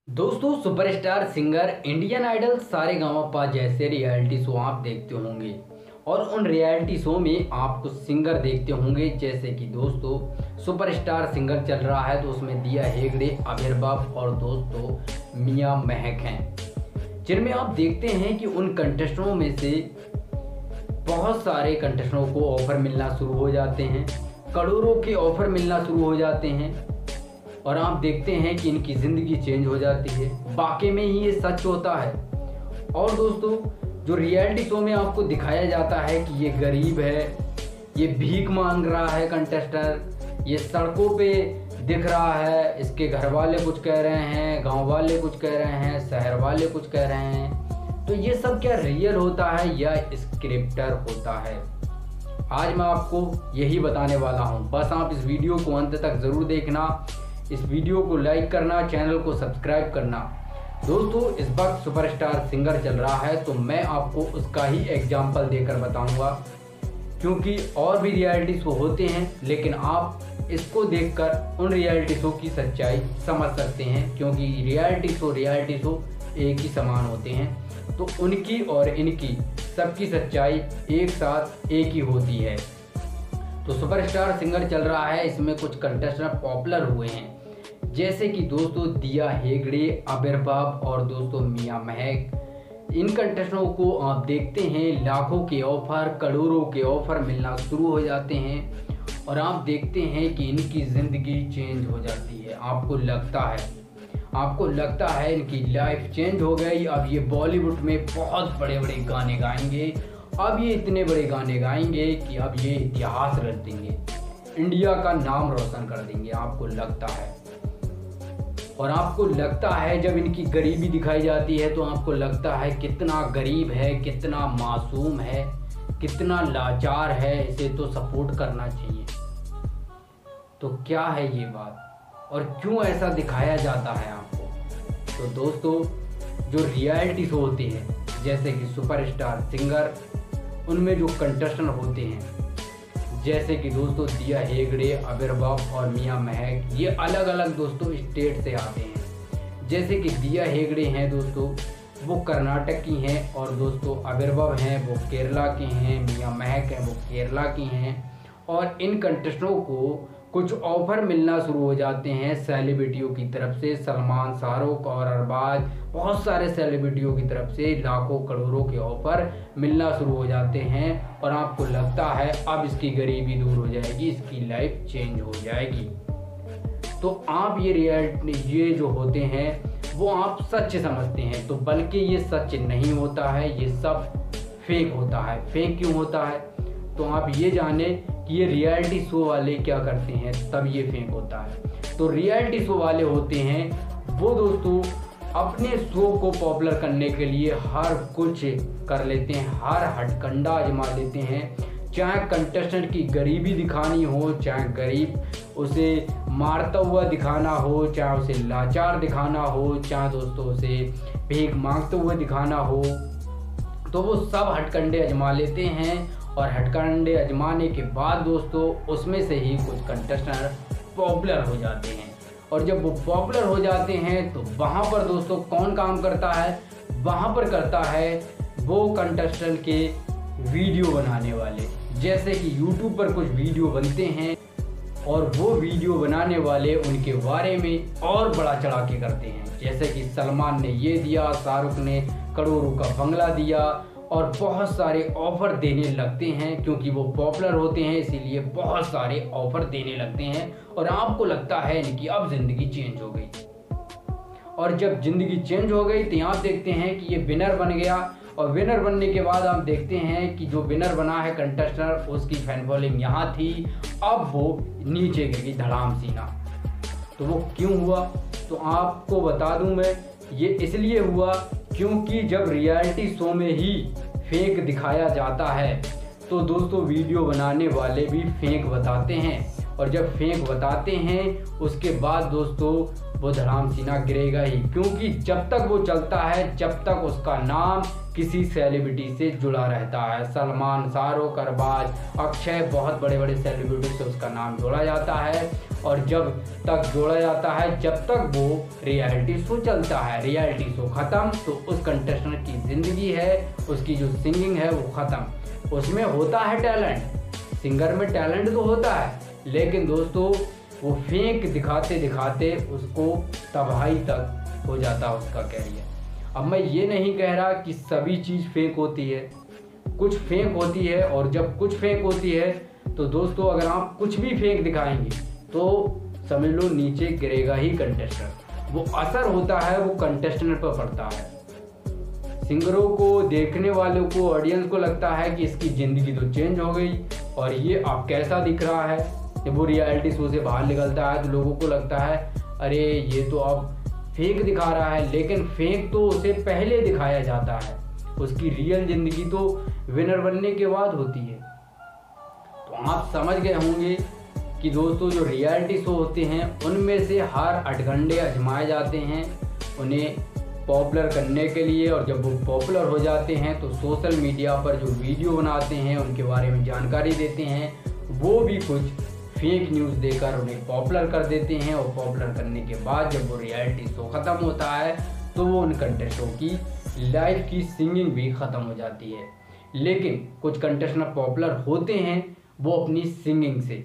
दोस्तों, superstar singer, Indian Idol, Sa Re Ga Ma Pa जैसे reality show आप देखते होंगे और उन रियलिटी शो में आप कुछ सिंगर देखते होंगे। जैसे कि दोस्तों सुपरस्टार सिंगर चल रहा है तो उसमें दिया हेगड़े, आविर्भाव और दोस्तों मियां महक हैं, जिनमें आप देखते हैं कि उन कंटेस्टेंटों में से बहुत सारे कंटेस्टेंटों को ऑफर मिलना शुरू हो जाते हैं, करोड़ों के ऑफर मिलना शुरू हो जाते हैं और आप देखते हैं कि इनकी ज़िंदगी चेंज हो जाती है। वाकई में ही ये सच होता है। और दोस्तों, जो रियलिटी शो में आपको दिखाया जाता है कि ये गरीब है, ये भीख मांग रहा है कंटेस्टेंट, ये सड़कों पे दिख रहा है, इसके घर वाले कुछ कह रहे हैं, गांव वाले कुछ कह रहे हैं, शहर वाले कुछ कह रहे हैं, तो ये सब क्या रियल होता है या स्क्रिप्टर होता है? आज मैं आपको यही बताने वाला हूँ। बस आप इस वीडियो को अंत तक ज़रूर देखना, इस वीडियो को लाइक करना, चैनल को सब्सक्राइब करना। दोस्तों, इस वक्त सुपरस्टार सिंगर चल रहा है तो मैं आपको उसका ही एग्जाम्पल देकर बताऊंगा, क्योंकि और भी रियलिटी शो होते हैं लेकिन आप इसको देखकर उन रियलिटी शो की सच्चाई समझ सकते हैं, क्योंकि रियलिटी शो एक ही समान होते हैं। तो उनकी और इनकी सबकी सच्चाई एक साथ एक ही होती है। तो सुपरस्टार सिंगर चल रहा है, इसमें कुछ कंटेस्टेंट पॉपुलर हुए हैं, जैसे कि दोस्तों दिया हेगड़े, आविर्भाव और दोस्तों मियां महक। इन कंटेस्टेंटों को आप देखते हैं लाखों के ऑफर, करोड़ों के ऑफर मिलना शुरू हो जाते हैं और आप देखते हैं कि इनकी ज़िंदगी चेंज हो जाती है। आपको लगता है इनकी लाइफ चेंज हो गई, अब ये बॉलीवुड में बहुत बड़े बड़े गाने गाएंगे, अब ये इतने बड़े गाने गाएंगे कि अब ये इतिहास रच देंगे, इंडिया का नाम रोशन कर देंगे। आपको लगता है, और आपको लगता है जब इनकी गरीबी दिखाई जाती है तो आपको लगता है कितना गरीब है, कितना मासूम है, कितना लाचार है, इसे तो सपोर्ट करना चाहिए। तो क्या है ये बात और क्यों ऐसा दिखाया जाता है आपको? तो दोस्तों, जो रियलिटी शो होते हैं जैसे कि सुपरस्टार सिंगर, उनमें जो कंटेस्टेंट होते हैं जैसे कि दोस्तों दिया हेगड़े, आविर्भाव और मियां महक, ये अलग अलग दोस्तों स्टेट से आते हैं। जैसे कि दिया हेगड़े हैं दोस्तों, वो कर्नाटक की हैं और दोस्तों आविर्भाव हैं वो केरला के हैं, मियां महक हैं वो केरला की हैं। और इन कंटेस्टेंटों को कुछ ऑफर मिलना शुरू हो जाते हैं सेलिब्रिटियों की तरफ से, सलमान, शाहरुख और अरबाज, बहुत सारे सेलिब्रिटियों की तरफ से लाखों करोड़ों के ऑफर मिलना शुरू हो जाते हैं और आपको लगता है अब इसकी गरीबी दूर हो जाएगी, इसकी लाइफ चेंज हो जाएगी। तो आप ये जो होते हैं वो आप सच समझते हैं, तो बल्कि ये सच नहीं होता है, ये सब फेक होता है। फेक क्यों होता है? तो आप ये जाने कि ये रियलिटी शो वाले क्या करते हैं, तब ये फेक होता है। तो रियलिटी शो वाले होते हैं वो दोस्तों अपने शो को पॉपुलर करने के लिए हर कुछ कर लेते हैं, हर हथकंडा आजमा लेते हैं। चाहे कंटेस्टेंट की गरीबी दिखानी हो, चाहे गरीब उसे मारता हुआ दिखाना हो, चाहे उसे लाचार दिखाना हो, चाहे दोस्तों उसे भीख मांगते हुए दिखाना हो, तो वो सब हथकंडे आजमा लेते हैं। और हथकंडे आजमाने के बाद दोस्तों उसमें से ही कुछ कंटेस्टेंट पॉपुलर हो जाते हैं। और जब वो पॉपुलर हो जाते हैं तो वहाँ पर दोस्तों कौन काम करता है? वहाँ पर करता है वो कंटेस्टेंट के वीडियो बनाने वाले। जैसे कि यूट्यूब पर कुछ वीडियो बनते हैं और वो वीडियो बनाने वाले उनके बारे में और बड़ा चढ़ा के करते हैं। जैसे कि सलमान ने ये दिया, शाहरुख ने करोड़ों का बंगला दिया और बहुत सारे ऑफर देने लगते हैं, क्योंकि वो पॉपुलर होते हैं इसीलिए बहुत सारे ऑफर देने लगते हैं और आपको लगता है इनकी अब ज़िंदगी चेंज हो गई। और जब ज़िंदगी चेंज हो गई तो यहाँ देखते हैं कि ये विनर बन गया और विनर बनने के बाद आप देखते हैं कि जो विनर बना है कंटेस्टेंट, उसकी फैन फॉलोइंग यहाँ थी, अब वो नीचे गिर गई धड़ाम सीना। तो वो क्यों हुआ? तो आपको बता दूं मैं, ये इसलिए हुआ क्योंकि जब रियलिटी शो में ही फेक दिखाया जाता है तो दोस्तों वीडियो बनाने वाले भी फेक बताते हैं, और जब फेक बताते हैं उसके बाद दोस्तों वो धड़ाम सीना गिरेगा ही, क्योंकि जब तक वो चलता है जब तक उसका नाम किसी सेलिब्रिटी से जुड़ा रहता है। सलमान, शाहरुख, अरबाज, अक्षय, बहुत बड़े बड़े सेलिब्रिटी से उसका नाम जोड़ा जाता है और जब तक जोड़ा जाता है जब तक वो रियलिटी शो चलता है। रियलिटी शो ख़त्म तो उस कंटेस्टेंट की ज़िंदगी है, उसकी जो सिंगिंग है वो ख़त्म। उसमें होता है टैलेंट, सिंगर में टैलेंट तो होता है, लेकिन दोस्तों वो फेंक दिखाते दिखाते उसको तबाही तक हो जाता है उसका कैरियर। अब मैं ये नहीं कह रहा कि सभी चीज़ फेक होती है, कुछ फेक होती है, और जब कुछ फेक होती है तो दोस्तों अगर आप कुछ भी फेक दिखाएंगे तो समझ लो नीचे गिरेगा ही कंटेस्टेंट। वो असर होता है वो कंटेस्टेंट पर पड़ता है। सिंगरों को, देखने वालों को, ऑडियंस को लगता है कि इसकी ज़िंदगी तो चेंज हो गई और ये अब कैसा दिख रहा है। जब वो रियलिटी शो से बाहर निकलता है तो लोगों को लगता है अरे ये तो अब फेक दिखा रहा है, लेकिन फेक तो उसे पहले दिखाया जाता है, उसकी रियल ज़िंदगी तो विनर बनने के बाद होती है। तो आप समझ गए होंगे कि दोस्तों जो रियलिटी शो होते हैं उनमें से हर अटकंडे आजमाए जाते हैं उन्हें पॉपुलर करने के लिए, और जब वो पॉपुलर हो जाते हैं तो सोशल मीडिया पर जो वीडियो बनाते हैं उनके बारे में जानकारी देते हैं, वो भी कुछ फेक न्यूज़ देकर उन्हें पॉपुलर कर देते हैं। और पॉपुलर करने के बाद जब वो रियलिटी शो ख़त्म होता है तो वो उन कंटेस्टेंटों की लाइफ की सिंगिंग भी ख़त्म हो जाती है। लेकिन कुछ कंटेस्टेंट पॉपुलर होते हैं वो अपनी सिंगिंग से।